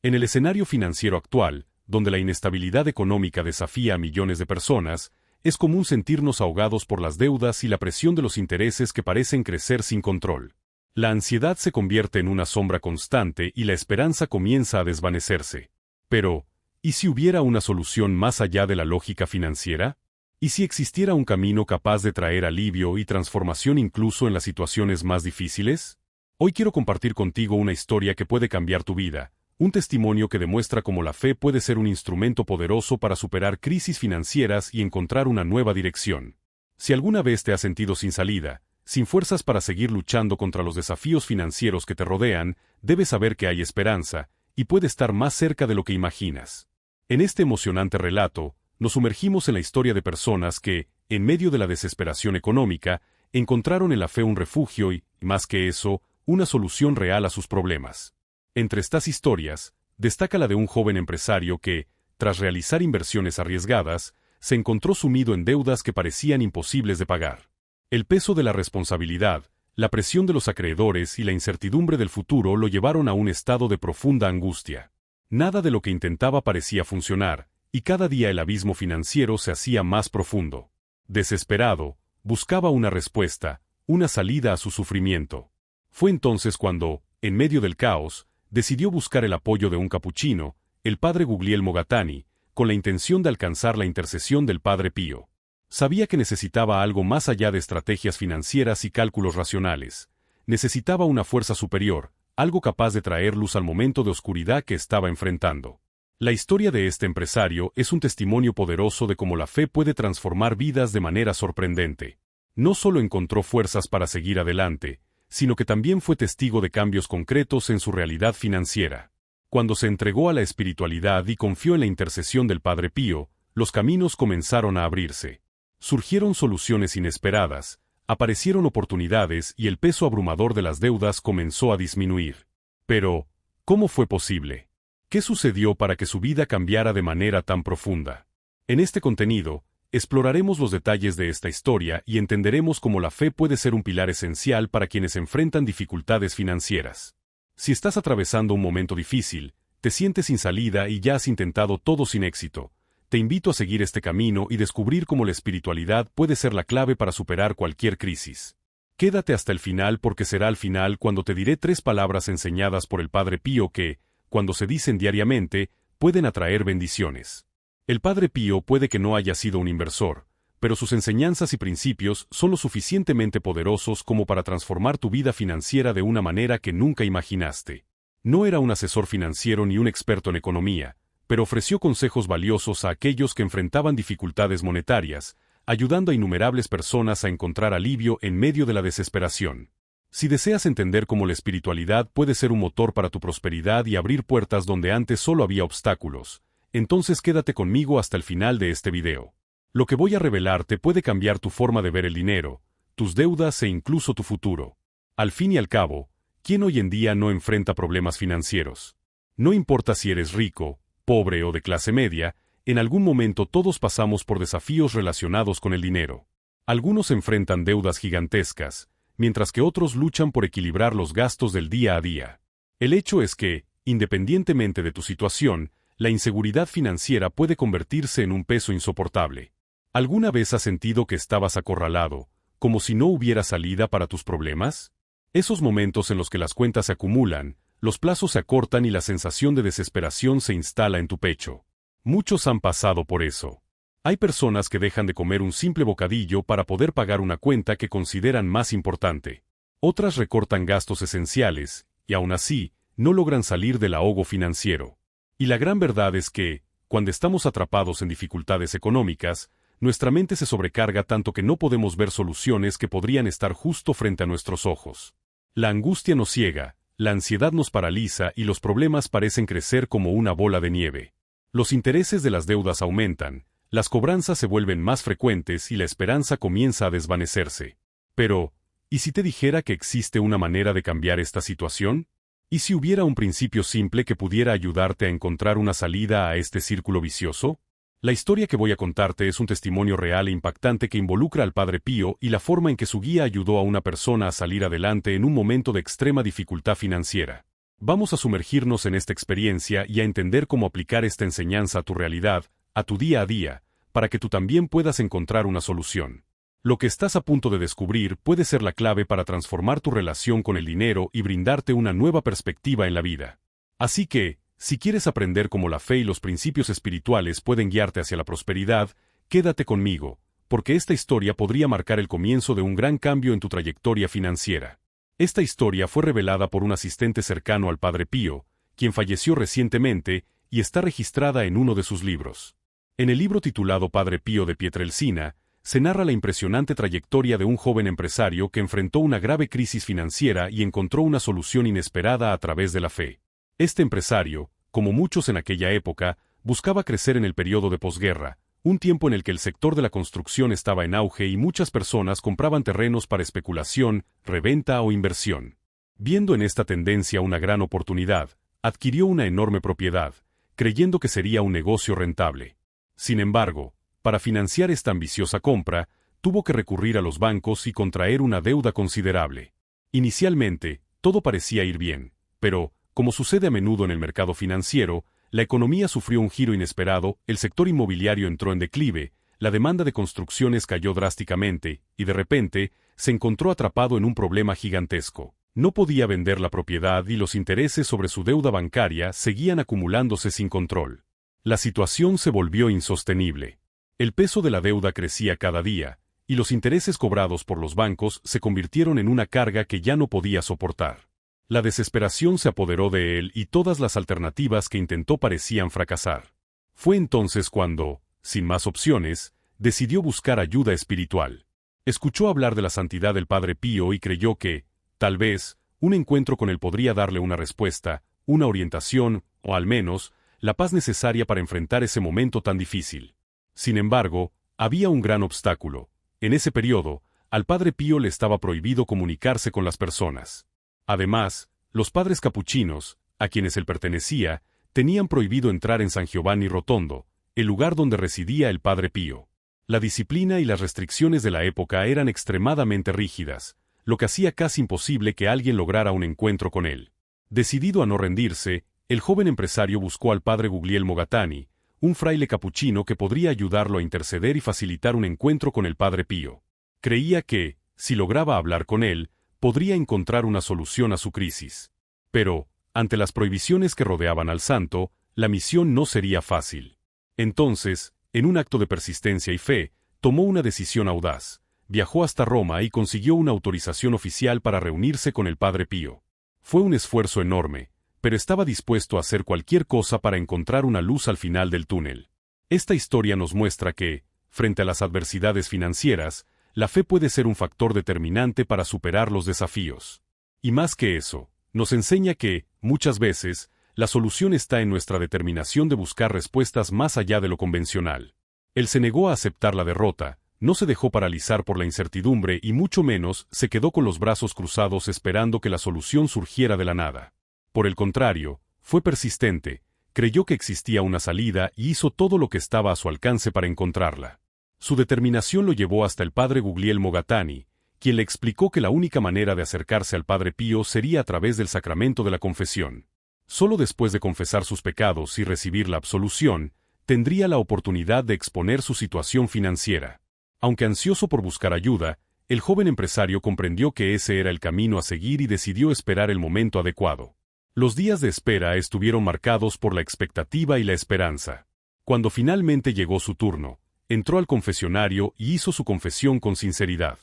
En el escenario financiero actual, donde la inestabilidad económica desafía a millones de personas, es común sentirnos ahogados por las deudas y la presión de los intereses que parecen crecer sin control. La ansiedad se convierte en una sombra constante y la esperanza comienza a desvanecerse. Pero, ¿y si hubiera una solución más allá de la lógica financiera? ¿Y si existiera un camino capaz de traer alivio y transformación incluso en las situaciones más difíciles? Hoy quiero compartir contigo una historia que puede cambiar tu vida, un testimonio que demuestra cómo la fe puede ser un instrumento poderoso para superar crisis financieras y encontrar una nueva dirección. Si alguna vez te has sentido sin salida, sin fuerzas para seguir luchando contra los desafíos financieros que te rodean, debes saber que hay esperanza, y puede estar más cerca de lo que imaginas. En este emocionante relato, nos sumergimos en la historia de personas que, en medio de la desesperación económica, encontraron en la fe un refugio y, más que eso, una solución real a sus problemas. Entre estas historias, destaca la de un joven empresario que, tras realizar inversiones arriesgadas, se encontró sumido en deudas que parecían imposibles de pagar. El peso de la responsabilidad, la presión de los acreedores y la incertidumbre del futuro lo llevaron a un estado de profunda angustia. Nada de lo que intentaba parecía funcionar, y cada día el abismo financiero se hacía más profundo. Desesperado, buscaba una respuesta, una salida a su sufrimiento. Fue entonces cuando, en medio del caos, decidió buscar el apoyo de un capuchino, el padre Guglielmo Gattani, con la intención de alcanzar la intercesión del Padre Pío. Sabía que necesitaba algo más allá de estrategias financieras y cálculos racionales. Necesitaba una fuerza superior, algo capaz de traer luz al momento de oscuridad que estaba enfrentando. La historia de este empresario es un testimonio poderoso de cómo la fe puede transformar vidas de manera sorprendente. No solo encontró fuerzas para seguir adelante, sino que también fue testigo de cambios concretos en su realidad financiera. Cuando se entregó a la espiritualidad y confió en la intercesión del Padre Pío, los caminos comenzaron a abrirse. Surgieron soluciones inesperadas, aparecieron oportunidades y el peso abrumador de las deudas comenzó a disminuir. Pero, ¿cómo fue posible? ¿Qué sucedió para que su vida cambiara de manera tan profunda? En este contenido, exploraremos los detalles de esta historia y entenderemos cómo la fe puede ser un pilar esencial para quienes enfrentan dificultades financieras. Si estás atravesando un momento difícil, te sientes sin salida y ya has intentado todo sin éxito, te invito a seguir este camino y descubrir cómo la espiritualidad puede ser la clave para superar cualquier crisis. Quédate hasta el final porque será al final cuando te diré 3 palabras enseñadas por el Padre Pío que, cuando se dicen diariamente, pueden atraer bendiciones. El Padre Pío puede que no haya sido un inversor, pero sus enseñanzas y principios son lo suficientemente poderosos como para transformar tu vida financiera de una manera que nunca imaginaste. No era un asesor financiero ni un experto en economía, pero ofreció consejos valiosos a aquellos que enfrentaban dificultades monetarias, ayudando a innumerables personas a encontrar alivio en medio de la desesperación. Si deseas entender cómo la espiritualidad puede ser un motor para tu prosperidad y abrir puertas donde antes solo había obstáculos, entonces quédate conmigo hasta el final de este video. Lo que voy a revelarte puede cambiar tu forma de ver el dinero, tus deudas e incluso tu futuro. Al fin y al cabo, ¿quién hoy en día no enfrenta problemas financieros? No importa si eres rico, pobre o de clase media, en algún momento todos pasamos por desafíos relacionados con el dinero. Algunos enfrentan deudas gigantescas, mientras que otros luchan por equilibrar los gastos del día a día. El hecho es que, independientemente de tu situación, la inseguridad financiera puede convertirse en un peso insoportable. ¿Alguna vez has sentido que estabas acorralado, como si no hubiera salida para tus problemas? Esos momentos en los que las cuentas se acumulan, los plazos se acortan y la sensación de desesperación se instala en tu pecho. Muchos han pasado por eso. Hay personas que dejan de comer un simple bocadillo para poder pagar una cuenta que consideran más importante. Otras recortan gastos esenciales, y aún así, no logran salir del ahogo financiero. Y la gran verdad es que, cuando estamos atrapados en dificultades económicas, nuestra mente se sobrecarga tanto que no podemos ver soluciones que podrían estar justo frente a nuestros ojos. La angustia nos ciega, la ansiedad nos paraliza y los problemas parecen crecer como una bola de nieve. Los intereses de las deudas aumentan, las cobranzas se vuelven más frecuentes y la esperanza comienza a desvanecerse. Pero, ¿y si te dijera que existe una manera de cambiar esta situación? ¿Y si hubiera un principio simple que pudiera ayudarte a encontrar una salida a este círculo vicioso? La historia que voy a contarte es un testimonio real e impactante que involucra al Padre Pío y la forma en que su guía ayudó a una persona a salir adelante en un momento de extrema dificultad financiera. Vamos a sumergirnos en esta experiencia y a entender cómo aplicar esta enseñanza a tu realidad, a tu día a día, para que tú también puedas encontrar una solución. Lo que estás a punto de descubrir puede ser la clave para transformar tu relación con el dinero y brindarte una nueva perspectiva en la vida. Así que, si quieres aprender cómo la fe y los principios espirituales pueden guiarte hacia la prosperidad, quédate conmigo, porque esta historia podría marcar el comienzo de un gran cambio en tu trayectoria financiera. Esta historia fue revelada por un asistente cercano al Padre Pío, quien falleció recientemente y está registrada en uno de sus libros. En el libro titulado Padre Pío de Pietrelcina, se narra la impresionante trayectoria de un joven empresario que enfrentó una grave crisis financiera y encontró una solución inesperada a través de la fe. Este empresario, como muchos en aquella época, buscaba crecer en el periodo de posguerra, un tiempo en el que el sector de la construcción estaba en auge y muchas personas compraban terrenos para especulación, reventa o inversión. Viendo en esta tendencia una gran oportunidad, adquirió una enorme propiedad, creyendo que sería un negocio rentable. Sin embargo, para financiar esta ambiciosa compra, tuvo que recurrir a los bancos y contraer una deuda considerable. Inicialmente, todo parecía ir bien, pero, como sucede a menudo en el mercado financiero, la economía sufrió un giro inesperado, el sector inmobiliario entró en declive, la demanda de construcciones cayó drásticamente, y de repente, se encontró atrapado en un problema gigantesco. No podía vender la propiedad y los intereses sobre su deuda bancaria seguían acumulándose sin control. La situación se volvió insostenible. El peso de la deuda crecía cada día, y los intereses cobrados por los bancos se convirtieron en una carga que ya no podía soportar. La desesperación se apoderó de él y todas las alternativas que intentó parecían fracasar. Fue entonces cuando, sin más opciones, decidió buscar ayuda espiritual. Escuchó hablar de la santidad del Padre Pío y creyó que, tal vez, un encuentro con él podría darle una respuesta, una orientación, o al menos, la paz necesaria para enfrentar ese momento tan difícil. Sin embargo, había un gran obstáculo. En ese periodo, al Padre Pío le estaba prohibido comunicarse con las personas. Además, los padres capuchinos, a quienes él pertenecía, tenían prohibido entrar en San Giovanni Rotondo, el lugar donde residía el Padre Pío. La disciplina y las restricciones de la época eran extremadamente rígidas, lo que hacía casi imposible que alguien lograra un encuentro con él. Decidido a no rendirse, el joven empresario buscó al Padre Guglielmo Gattani, un fraile capuchino que podría ayudarlo a interceder y facilitar un encuentro con el Padre Pío. Creía que, si lograba hablar con él, podría encontrar una solución a su crisis. Pero, ante las prohibiciones que rodeaban al santo, la misión no sería fácil. Entonces, en un acto de persistencia y fe, tomó una decisión audaz, viajó hasta Roma y consiguió una autorización oficial para reunirse con el Padre Pío. Fue un esfuerzo enorme, pero estaba dispuesto a hacer cualquier cosa para encontrar una luz al final del túnel. Esta historia nos muestra que, frente a las adversidades financieras, la fe puede ser un factor determinante para superar los desafíos. Y más que eso, nos enseña que, muchas veces, la solución está en nuestra determinación de buscar respuestas más allá de lo convencional. Él se negó a aceptar la derrota, no se dejó paralizar por la incertidumbre y mucho menos se quedó con los brazos cruzados esperando que la solución surgiera de la nada. Por el contrario, fue persistente, creyó que existía una salida y hizo todo lo que estaba a su alcance para encontrarla. Su determinación lo llevó hasta el Padre Guglielmo Gattani, quien le explicó que la única manera de acercarse al Padre Pío sería a través del sacramento de la confesión. Solo después de confesar sus pecados y recibir la absolución, tendría la oportunidad de exponer su situación financiera. Aunque ansioso por buscar ayuda, el joven empresario comprendió que ese era el camino a seguir y decidió esperar el momento adecuado. Los días de espera estuvieron marcados por la expectativa y la esperanza. Cuando finalmente llegó su turno, entró al confesionario y hizo su confesión con sinceridad.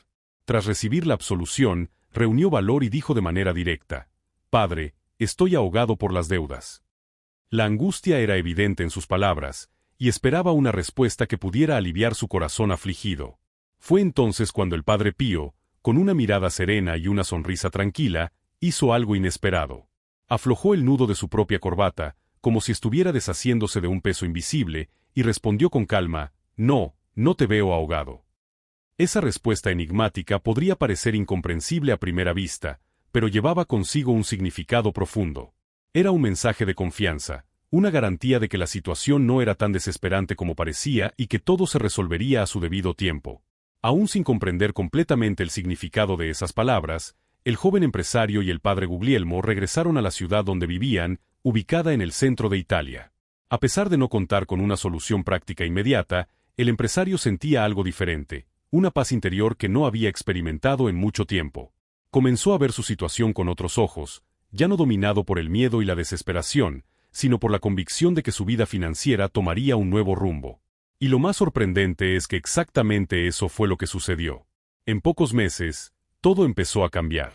Tras recibir la absolución, reunió valor y dijo de manera directa: «Padre, estoy ahogado por las deudas». La angustia era evidente en sus palabras, y esperaba una respuesta que pudiera aliviar su corazón afligido. Fue entonces cuando el Padre Pío, con una mirada serena y una sonrisa tranquila, hizo algo inesperado. Aflojó el nudo de su propia corbata, como si estuviera deshaciéndose de un peso invisible, y respondió con calma: «No, no te veo ahogado». Esa respuesta enigmática podría parecer incomprensible a primera vista, pero llevaba consigo un significado profundo. Era un mensaje de confianza, una garantía de que la situación no era tan desesperante como parecía y que todo se resolvería a su debido tiempo. Aún sin comprender completamente el significado de esas palabras, el joven empresario y el padre Guglielmo regresaron a la ciudad donde vivían, ubicada en el centro de Italia. A pesar de no contar con una solución práctica inmediata, el empresario sentía algo diferente, una paz interior que no había experimentado en mucho tiempo. Comenzó a ver su situación con otros ojos, ya no dominado por el miedo y la desesperación, sino por la convicción de que su vida financiera tomaría un nuevo rumbo. Y lo más sorprendente es que exactamente eso fue lo que sucedió. En pocos meses, todo empezó a cambiar.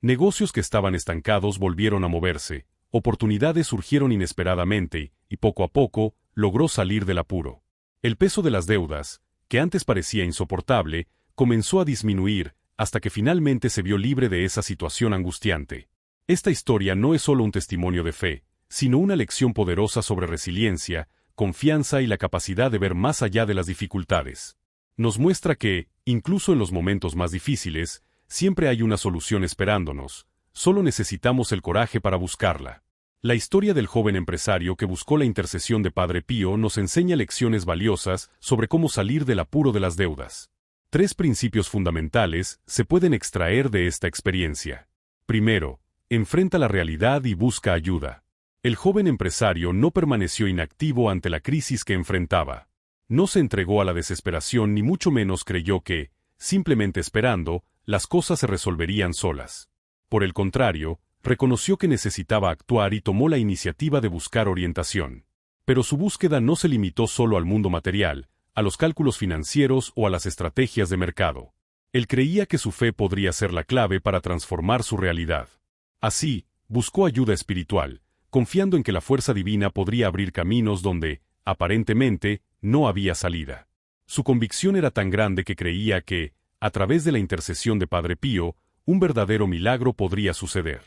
Negocios que estaban estancados volvieron a moverse, oportunidades surgieron inesperadamente, y poco a poco, logró salir del apuro. El peso de las deudas, que antes parecía insoportable, comenzó a disminuir, hasta que finalmente se vio libre de esa situación angustiante. Esta historia no es solo un testimonio de fe, sino una lección poderosa sobre resiliencia, confianza y la capacidad de ver más allá de las dificultades. Nos muestra que, incluso en los momentos más difíciles, siempre hay una solución esperándonos, solo necesitamos el coraje para buscarla. La historia del joven empresario que buscó la intercesión de Padre Pío nos enseña lecciones valiosas sobre cómo salir del apuro de las deudas. 3 principios fundamentales se pueden extraer de esta experiencia. Primero, enfrenta la realidad y busca ayuda. El joven empresario no permaneció inactivo ante la crisis que enfrentaba. No se entregó a la desesperación ni mucho menos creyó que, simplemente esperando, las cosas se resolverían solas. Por el contrario, reconoció que necesitaba actuar y tomó la iniciativa de buscar orientación. Pero su búsqueda no se limitó solo al mundo material, a los cálculos financieros o a las estrategias de mercado. Él creía que su fe podría ser la clave para transformar su realidad. Así, buscó ayuda espiritual, confiando en que la fuerza divina podría abrir caminos donde, aparentemente, no había salida. Su convicción era tan grande que creía que, a través de la intercesión de Padre Pío, un verdadero milagro podría suceder.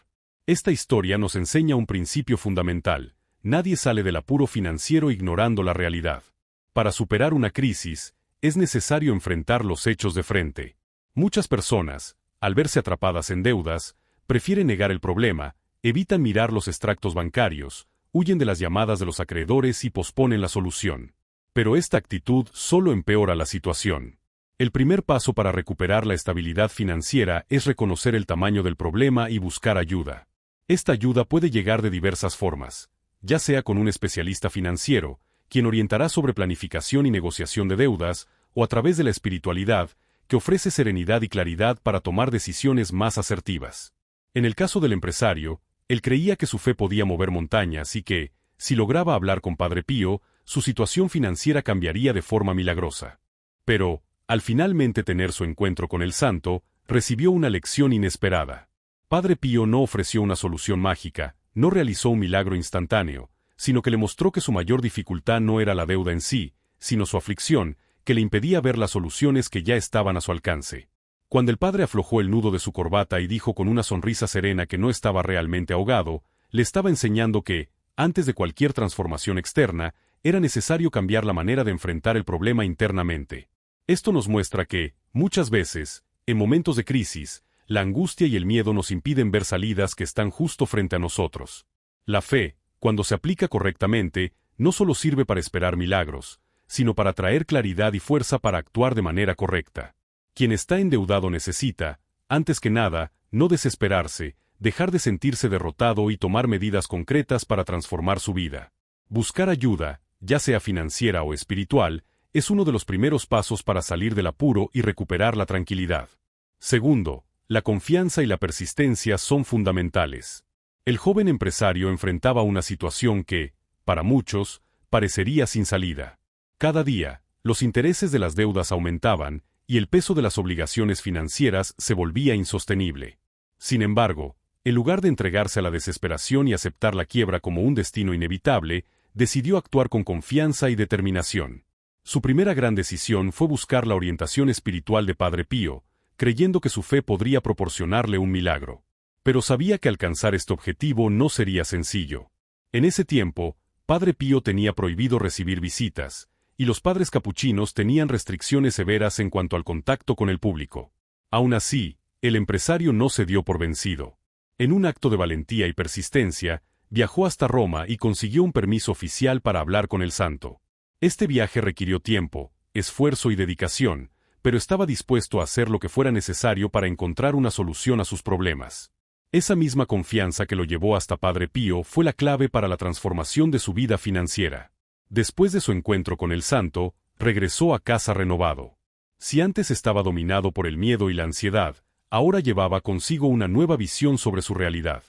Esta historia nos enseña un principio fundamental: nadie sale del apuro financiero ignorando la realidad. Para superar una crisis, es necesario enfrentar los hechos de frente. Muchas personas, al verse atrapadas en deudas, prefieren negar el problema, evitan mirar los extractos bancarios, huyen de las llamadas de los acreedores y posponen la solución. Pero esta actitud solo empeora la situación. El primer paso para recuperar la estabilidad financiera es reconocer el tamaño del problema y buscar ayuda. Esta ayuda puede llegar de diversas formas, ya sea con un especialista financiero, quien orientará sobre planificación y negociación de deudas, o a través de la espiritualidad, que ofrece serenidad y claridad para tomar decisiones más asertivas. En el caso del empresario, él creía que su fe podía mover montañas y que, si lograba hablar con Padre Pío, su situación financiera cambiaría de forma milagrosa. Pero, al finalmente tener su encuentro con el santo, recibió una lección inesperada. Padre Pío no ofreció una solución mágica, no realizó un milagro instantáneo, sino que le mostró que su mayor dificultad no era la deuda en sí, sino su aflicción, que le impedía ver las soluciones que ya estaban a su alcance. Cuando el padre aflojó el nudo de su corbata y dijo con una sonrisa serena que no estaba realmente ahogado, le estaba enseñando que, antes de cualquier transformación externa, era necesario cambiar la manera de enfrentar el problema internamente. Esto nos muestra que, muchas veces, en momentos de crisis, la angustia y el miedo nos impiden ver salidas que están justo frente a nosotros. La fe, cuando se aplica correctamente, no solo sirve para esperar milagros, sino para traer claridad y fuerza para actuar de manera correcta. Quien está endeudado necesita, antes que nada, no desesperarse, dejar de sentirse derrotado y tomar medidas concretas para transformar su vida. Buscar ayuda, ya sea financiera o espiritual, es uno de los primeros pasos para salir del apuro y recuperar la tranquilidad. Segundo, la confianza y la persistencia son fundamentales. El joven empresario enfrentaba una situación que, para muchos, parecería sin salida. Cada día, los intereses de las deudas aumentaban, y el peso de las obligaciones financieras se volvía insostenible. Sin embargo, en lugar de entregarse a la desesperación y aceptar la quiebra como un destino inevitable, decidió actuar con confianza y determinación. Su primera gran decisión fue buscar la orientación espiritual de Padre Pío, creyendo que su fe podría proporcionarle un milagro. Pero sabía que alcanzar este objetivo no sería sencillo. En ese tiempo, Padre Pío tenía prohibido recibir visitas, y los padres capuchinos tenían restricciones severas en cuanto al contacto con el público. Aún así, el empresario no se dio por vencido. En un acto de valentía y persistencia, viajó hasta Roma y consiguió un permiso oficial para hablar con el santo. Este viaje requirió tiempo, esfuerzo y dedicación, pero estaba dispuesto a hacer lo que fuera necesario para encontrar una solución a sus problemas. Esa misma confianza que lo llevó hasta Padre Pío fue la clave para la transformación de su vida financiera. Después de su encuentro con el santo, regresó a casa renovado. Si antes estaba dominado por el miedo y la ansiedad, ahora llevaba consigo una nueva visión sobre su realidad.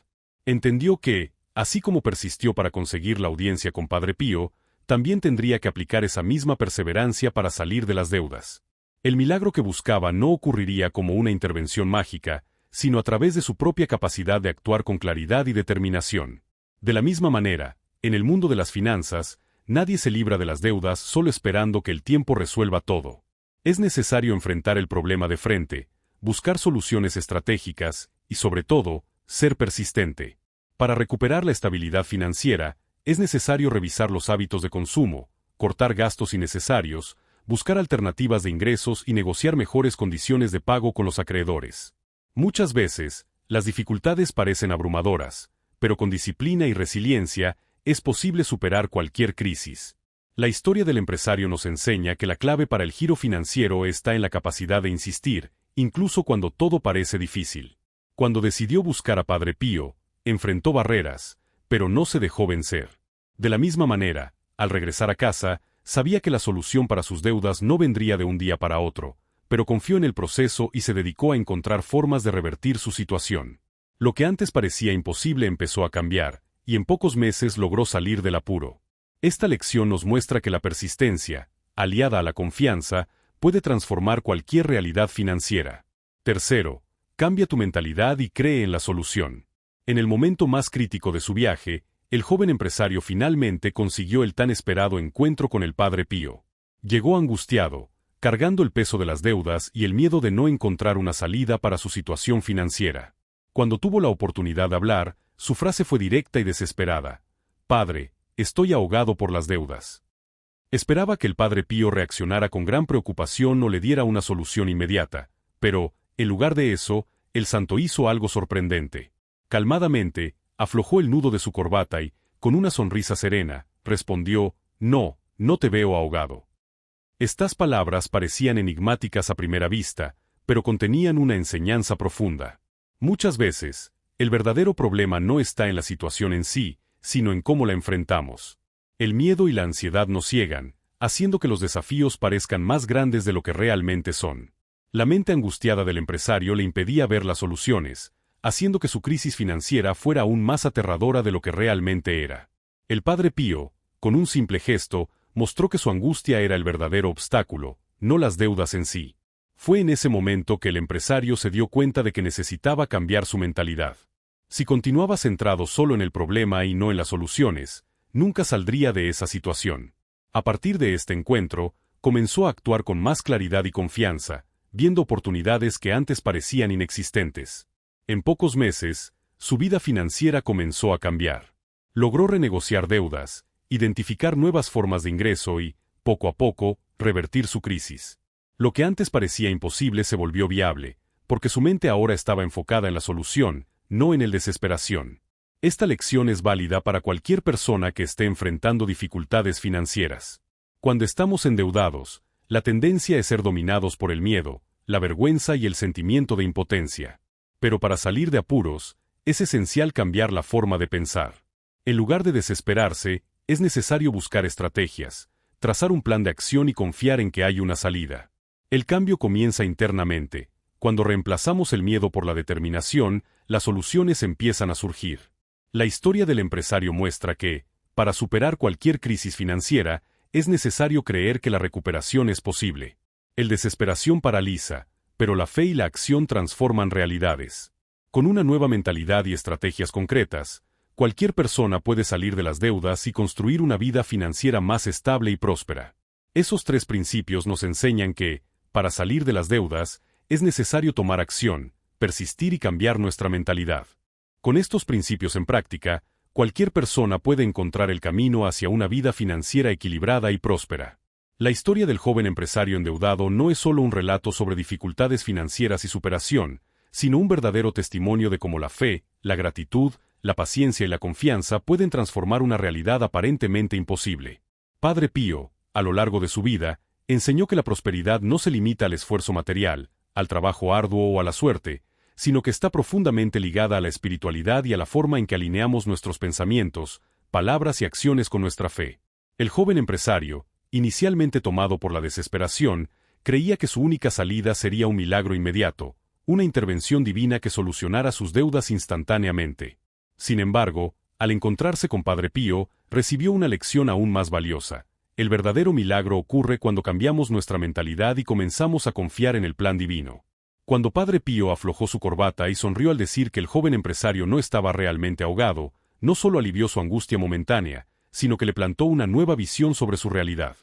Entendió que, así como persistió para conseguir la audiencia con Padre Pío, también tendría que aplicar esa misma perseverancia para salir de las deudas. El milagro que buscaba no ocurriría como una intervención mágica, sino a través de su propia capacidad de actuar con claridad y determinación. De la misma manera, en el mundo de las finanzas, nadie se libra de las deudas solo esperando que el tiempo resuelva todo. Es necesario enfrentar el problema de frente, buscar soluciones estratégicas y, sobre todo, ser persistente. Para recuperar la estabilidad financiera, es necesario revisar los hábitos de consumo, cortar gastos innecesarios, buscar alternativas de ingresos y negociar mejores condiciones de pago con los acreedores. Muchas veces, las dificultades parecen abrumadoras, pero con disciplina y resiliencia es posible superar cualquier crisis. La historia del empresario nos enseña que la clave para el giro financiero está en la capacidad de insistir, incluso cuando todo parece difícil. Cuando decidió buscar a Padre Pío, enfrentó barreras, pero no se dejó vencer. De la misma manera, al regresar a casa, sabía que la solución para sus deudas no vendría de un día para otro, pero confió en el proceso y se dedicó a encontrar formas de revertir su situación. Lo que antes parecía imposible empezó a cambiar, y en pocos meses logró salir del apuro. Esta lección nos muestra que la persistencia, aliada a la confianza, puede transformar cualquier realidad financiera. Tercero, cambia tu mentalidad y cree en la solución. En el momento más crítico de su viaje, el joven empresario finalmente consiguió el tan esperado encuentro con el Padre Pío. Llegó angustiado, cargando el peso de las deudas y el miedo de no encontrar una salida para su situación financiera. Cuando tuvo la oportunidad de hablar, su frase fue directa y desesperada: «Padre, estoy ahogado por las deudas». Esperaba que el Padre Pío reaccionara con gran preocupación o le diera una solución inmediata, pero, en lugar de eso, el santo hizo algo sorprendente. Calmadamente, aflojó el nudo de su corbata y, con una sonrisa serena, respondió: «No, no te veo ahogado». Estas palabras parecían enigmáticas a primera vista, pero contenían una enseñanza profunda. Muchas veces, el verdadero problema no está en la situación en sí, sino en cómo la enfrentamos. El miedo y la ansiedad nos ciegan, haciendo que los desafíos parezcan más grandes de lo que realmente son. La mente angustiada del empresario le impedía ver las soluciones, haciendo que su crisis financiera fuera aún más aterradora de lo que realmente era. El Padre Pío, con un simple gesto, mostró que su angustia era el verdadero obstáculo, no las deudas en sí. Fue en ese momento que el empresario se dio cuenta de que necesitaba cambiar su mentalidad. Si continuaba centrado solo en el problema y no en las soluciones, nunca saldría de esa situación. A partir de este encuentro, comenzó a actuar con más claridad y confianza, viendo oportunidades que antes parecían inexistentes. En pocos meses, su vida financiera comenzó a cambiar. Logró renegociar deudas, identificar nuevas formas de ingreso y, poco a poco, revertir su crisis. Lo que antes parecía imposible se volvió viable, porque su mente ahora estaba enfocada en la solución, no en el desesperación. Esta lección es válida para cualquier persona que esté enfrentando dificultades financieras. Cuando estamos endeudados, la tendencia es ser dominados por el miedo, la vergüenza y el sentimiento de impotencia. Pero para salir de apuros, es esencial cambiar la forma de pensar. En lugar de desesperarse, es necesario buscar estrategias, trazar un plan de acción y confiar en que hay una salida. El cambio comienza internamente. Cuando reemplazamos el miedo por la determinación, las soluciones empiezan a surgir. La historia del empresario muestra que, para superar cualquier crisis financiera, es necesario creer que la recuperación es posible. El desesperación paraliza, pero la fe y la acción transforman realidades. Con una nueva mentalidad y estrategias concretas, cualquier persona puede salir de las deudas y construir una vida financiera más estable y próspera. Esos tres principios nos enseñan que, para salir de las deudas, es necesario tomar acción, persistir y cambiar nuestra mentalidad. Con estos principios en práctica, cualquier persona puede encontrar el camino hacia una vida financiera equilibrada y próspera. La historia del joven empresario endeudado no es solo un relato sobre dificultades financieras y superación, sino un verdadero testimonio de cómo la fe, la gratitud, la paciencia y la confianza pueden transformar una realidad aparentemente imposible. Padre Pío, a lo largo de su vida, Enseñó que la prosperidad no se limita al esfuerzo material, al trabajo arduo o a la suerte, sino que está profundamente ligada a la espiritualidad y a la forma en que alineamos nuestros pensamientos, palabras y acciones con nuestra fe. El joven empresario, inicialmente tomado por la desesperación, creía que su única salida sería un milagro inmediato, una intervención divina que solucionara sus deudas instantáneamente. Sin embargo, al encontrarse con Padre Pío, recibió una lección aún más valiosa. El verdadero milagro ocurre cuando cambiamos nuestra mentalidad y comenzamos a confiar en el plan divino. Cuando Padre Pío aflojó su corbata y sonrió al decir que el joven empresario no estaba realmente ahogado, no solo alivió su angustia momentánea, sino que le plantó una nueva visión sobre su realidad.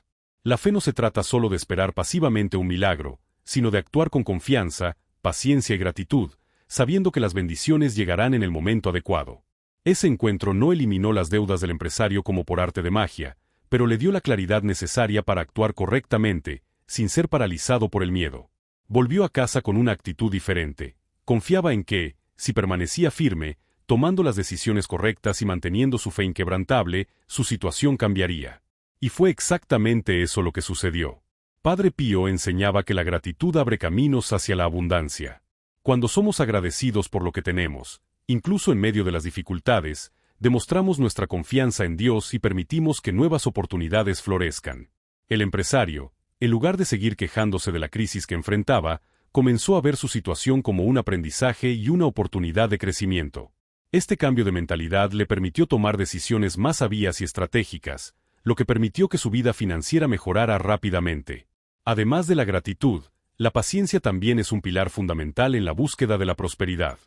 La fe no se trata solo de esperar pasivamente un milagro, sino de actuar con confianza, paciencia y gratitud, sabiendo que las bendiciones llegarán en el momento adecuado. Ese encuentro no eliminó las deudas del empresario como por arte de magia, pero le dio la claridad necesaria para actuar correctamente, sin ser paralizado por el miedo. Volvió a casa con una actitud diferente. Confiaba en que, si permanecía firme, tomando las decisiones correctas y manteniendo su fe inquebrantable, su situación cambiaría. Y fue exactamente eso lo que sucedió. Padre Pío enseñaba que la gratitud abre caminos hacia la abundancia. Cuando somos agradecidos por lo que tenemos, incluso en medio de las dificultades, demostramos nuestra confianza en Dios y permitimos que nuevas oportunidades florezcan. El empresario, en lugar de seguir quejándose de la crisis que enfrentaba, comenzó a ver su situación como un aprendizaje y una oportunidad de crecimiento. Este cambio de mentalidad le permitió tomar decisiones más sabias y estratégicas, lo que permitió que su vida financiera mejorara rápidamente. Además de la gratitud, la paciencia también es un pilar fundamental en la búsqueda de la prosperidad.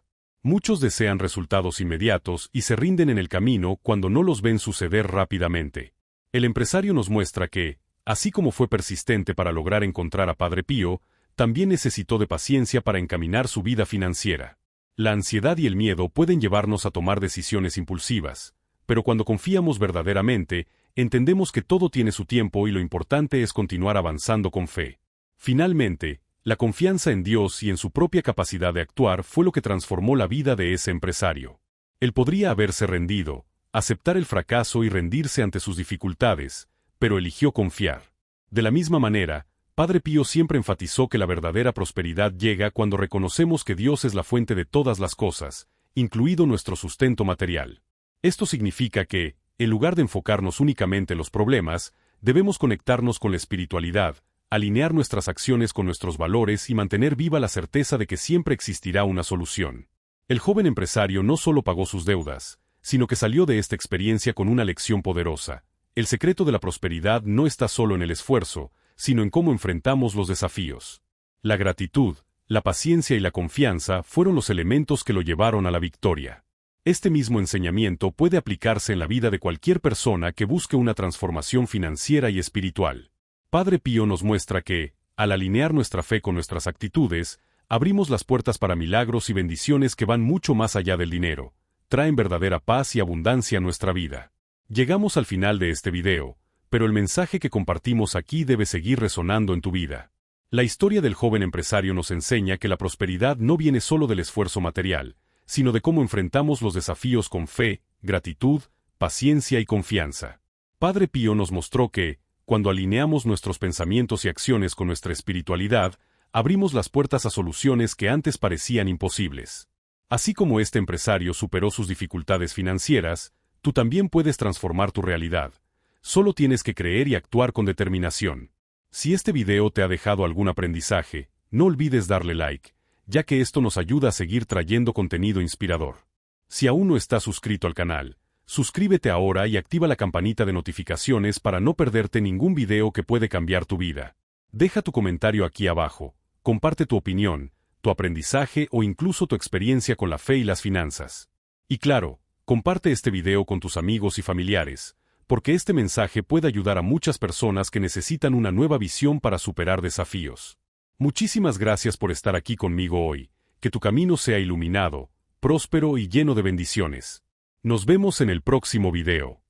Muchos desean resultados inmediatos y se rinden en el camino cuando no los ven suceder rápidamente. El empresario nos muestra que, así como fue persistente para lograr encontrar a Padre Pío, también necesitó de paciencia para encaminar su vida financiera. La ansiedad y el miedo pueden llevarnos a tomar decisiones impulsivas, pero cuando confiamos verdaderamente, entendemos que todo tiene su tiempo y lo importante es continuar avanzando con fe. Finalmente, la confianza en Dios y en su propia capacidad de actuar fue lo que transformó la vida de ese empresario. Él podría haberse rendido, aceptar el fracaso y rendirse ante sus dificultades, pero eligió confiar. De la misma manera, Padre Pío siempre enfatizó que la verdadera prosperidad llega cuando reconocemos que Dios es la fuente de todas las cosas, incluido nuestro sustento material. Esto significa que, en lugar de enfocarnos únicamente en los problemas, debemos conectarnos con la espiritualidad, alinear nuestras acciones con nuestros valores y mantener viva la certeza de que siempre existirá una solución. El joven empresario no solo pagó sus deudas, sino que salió de esta experiencia con una lección poderosa. El secreto de la prosperidad no está solo en el esfuerzo, sino en cómo enfrentamos los desafíos. La gratitud, la paciencia y la confianza fueron los elementos que lo llevaron a la victoria. Este mismo enseñamiento puede aplicarse en la vida de cualquier persona que busque una transformación financiera y espiritual. Padre Pío nos muestra que, al alinear nuestra fe con nuestras actitudes, abrimos las puertas para milagros y bendiciones que van mucho más allá del dinero, traen verdadera paz y abundancia a nuestra vida. Llegamos al final de este video, pero el mensaje que compartimos aquí debe seguir resonando en tu vida. La historia del joven empresario nos enseña que la prosperidad no viene solo del esfuerzo material, sino de cómo enfrentamos los desafíos con fe, gratitud, paciencia y confianza. Padre Pío nos mostró que, cuando alineamos nuestros pensamientos y acciones con nuestra espiritualidad, abrimos las puertas a soluciones que antes parecían imposibles. Así como este empresario superó sus dificultades financieras, tú también puedes transformar tu realidad. Solo tienes que creer y actuar con determinación. Si este video te ha dejado algún aprendizaje, no olvides darle like, ya que esto nos ayuda a seguir trayendo contenido inspirador. Si aún no estás suscrito al canal, suscríbete ahora y activa la campanita de notificaciones para no perderte ningún video que puede cambiar tu vida. Deja tu comentario aquí abajo, comparte tu opinión, tu aprendizaje o incluso tu experiencia con la fe y las finanzas. Y claro, comparte este video con tus amigos y familiares, porque este mensaje puede ayudar a muchas personas que necesitan una nueva visión para superar desafíos. Muchísimas gracias por estar aquí conmigo hoy, que tu camino sea iluminado, próspero y lleno de bendiciones. Nos vemos en el próximo video.